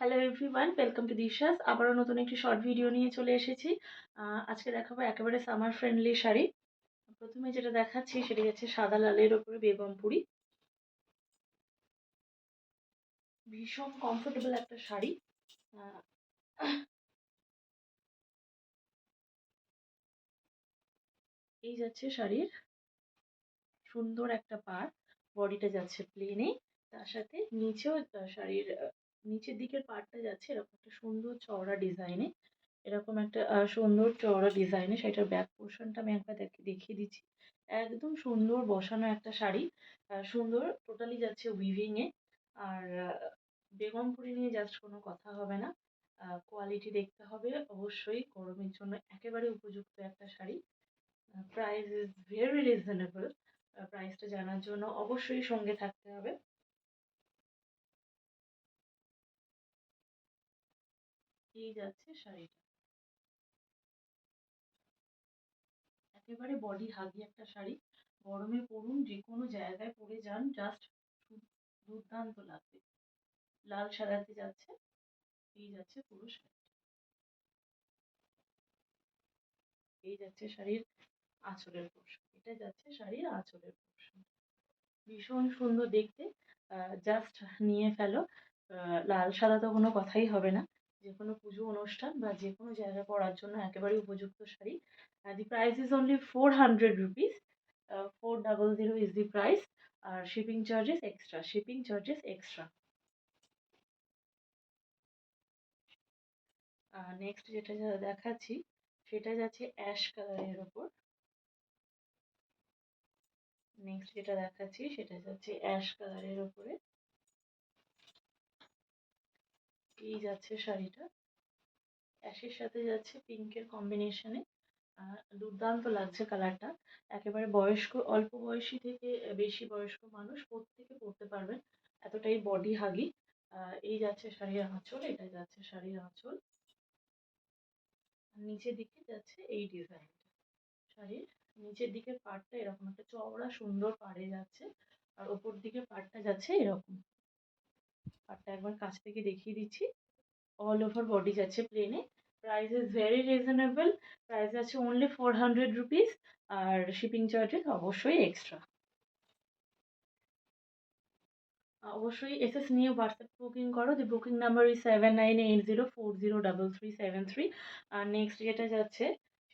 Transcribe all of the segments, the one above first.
Hello everyone, welcome to দিশাস। আবারও নতুন একটি শর্ট ভিডিও নিয়ে চলে এসেছি। আজকে দেখাবো একেবারে সামার ফ্রেন্ডলি শাড়ি। প্রথমে যেটা দেখাচ্ছি সেটা হচ্ছে সাদা লালের ওপরে বেগমপুরি। ভীষণ কমফোর্টেবল একটা শাড়ি। আহ, এই যাচ্ছে শাড়ির সুন্দর একটা পাড়। বডিটা যাচ্ছে প্লেনে, তার সাথে নিচেও শাড়ির নিচের দিকের পাড়টা যাচ্ছে এরকম একটা সুন্দর চওড়া ডিজাইনে। এরকম একটা সুন্দর চওড়া ডিজাইনে শাড়িটার ব্যাক পোর্শনটা আমি একবার দেখিয়ে দিচ্ছি। একদম সুন্দর বসানো একটা শাড়ি। সুন্দর টোটালি যাচ্ছে উইভিং এ। আর বেগমপুরি নিয়ে জাস্ট কোনো কথা হবে না। কোয়ালিটি দেখতে হবে অবশ্যই, গরমের জন্য একেবারে উপযুক্ত একটা sari. Price is very reasonable. প্রাইসটা জানার জন্য অবশ্যই সঙ্গে থাকতে হবে। এই যাচ্ছে শাড়িটা, একেবারে বডি হাগি একটা শাড়ি। গরমে পরুন, যে কোনো জায়গায় পরে যান, জাস্ট দুর্দান্ত লাগবে। লাল সাদাতে যাচ্ছে। এই যাচ্ছে পুরো শাড়ি। এই যাচ্ছে শাড়ির আঁচলের পোর্শন। এটা যাচ্ছে শাড়ির আঁচলের পোর্শন। ভীষণ সুন্দর দেখতে। জাস্ট নিয়ে ফেলো। লাল সাদা তো কোনো কথাই হবে না। যে কোনো পুজো অনুষ্ঠান বা যে কোনো জায়গায় পরার জন্য একেবারে উপযুক্ত sari. The price is only 400 rupees. 400 is the price. আর shipping charges extra, shipping charges extra. Next যেটা দেখাচ্ছি সেটা যাচ্ছে অ্যাশ কালারের ওপর। নেক্সট যেটা দেখাচ্ছি সেটা যাচ্ছে অ্যাশ কালারের ওপরে। এই যাচ্ছে শাড়িটা, অ্যাশের সাথে যাচ্ছে পিঙ্কের কম্বিনেশনে। দুর্দান্ত লাগছে কালারটা। একেবারে বয়স্ক, অল্প বয়সী থেকে বেশি বয়স্ক মানুষ প্রত্যেকে পরতে পারবেন, এতটাই বডি হাগি। এই যাচ্ছে শাড়ির আঁচল, এটা যাচ্ছে শাড়ির আঁচল। নিচের দিকে যাচ্ছে এই ডিজাইনটা। শাড়ির নিচের দিকের পাড়টা এরকম একটা চওড়া সুন্দর পাড়ে যাচ্ছে। আর ওপর দিকে পাড়টা যাচ্ছে এরকম। পাড়টা একবার কাছ থেকে দেখিয়ে দিচ্ছি। অল ওভার বডি যাচ্ছে প্লেনে। Price is very reasonable. Price আছে অনলি 400 রুপিস। আর শিপিং চার্জেস অবশ্যই এক্সট্রা। অবশ্যই এসএস নিয়ে হোয়াটসঅ্যাপ বুকিং করো। The booking number is 7980403373। আর নেক্সট যেটা যাচ্ছে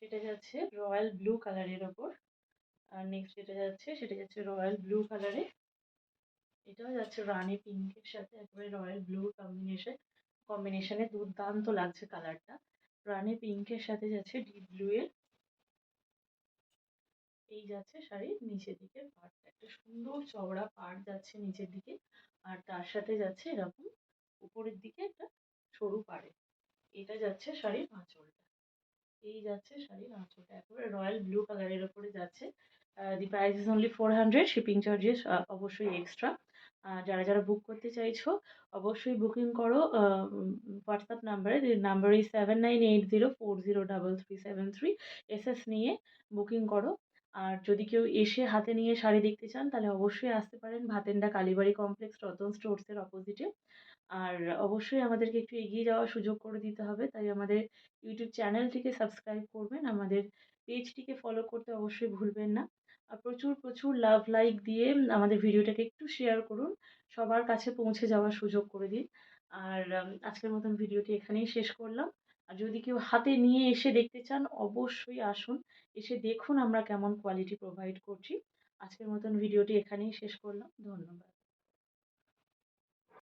সেটা যাচ্ছে রয়্যাল ব্লু কালারের ওপর। আর নেক্সট যেটা যাচ্ছে সেটা যাচ্ছে রয়্যাল ব্লু কালারে। এটাও যাচ্ছে রানী পিঙ্কের সাথে একেবারে রয়্যাল ব্লু কম্বিনেশনে দুর্দান্ত লাগছে কালারটা। রানী পিঙ্কের সাথে যাচ্ছে ডিপ ব্লু এর। এই যাচ্ছে শাড়ির নিচের দিকের পাড়টা, একটা সুন্দর চওড়া পাড় যাচ্ছে নিচের দিকে। আর তার সাথে যাচ্ছে এরকম উপরের দিকে একটা সরু পাড়ে। এটা যাচ্ছে শাড়ির আঁচলটা। এই যাচ্ছে শাড়ির আঁচলটা, একেবারে রয়্যাল ব্লু কালারের ওপরে যাচ্ছে। দি price is only 400। Shipping charges অবশ্যই এক্সট্রা। যারা যারা বুক করতে চাইছো অবশ্যই বুকিং করো হোয়াটসঅ্যাপ নাম্বারে। Number is 7980403373। এসএস নিয়ে বুকিং করো। আর যদি কেউ এসে হাতে নিয়ে শাড়ি দেখতে চান তাহলে অবশ্যই আসতে পারেন ভাতেন্ডা কালীবাড়ি কমপ্লেক্স রতন স্টোর্সের অপোজিটে। আর অবশ্যই আমাদেরকে একটু এগিয়ে যাওয়ার সুযোগ করে দিতে হবে, তাই আমাদের ইউটিউব চ্যানেলটিকে সাবস্ক্রাইব করবেন, আমাদের পেজটিকে ফলো করতে অবশ্যই ভুলবেন না। আর প্রচুর প্রচুর লাভ লাইক দিয়ে আমাদের ভিডিওটাকে একটু শেয়ার করুন, সবার কাছে পৌঁছে যাওয়ার সুযোগ করে দিন। আর আজকের মতন ভিডিওটি এখানেই শেষ করলাম। আর যদি কেউ হাতে নিয়ে এসে দেখতে চান অবশ্যই আসুন, এসে দেখুন আমরা কেমন কোয়ালিটি প্রোভাইড করছি। আজকের মতন ভিডিওটি এখানেই শেষ করলাম। ধন্যবাদ।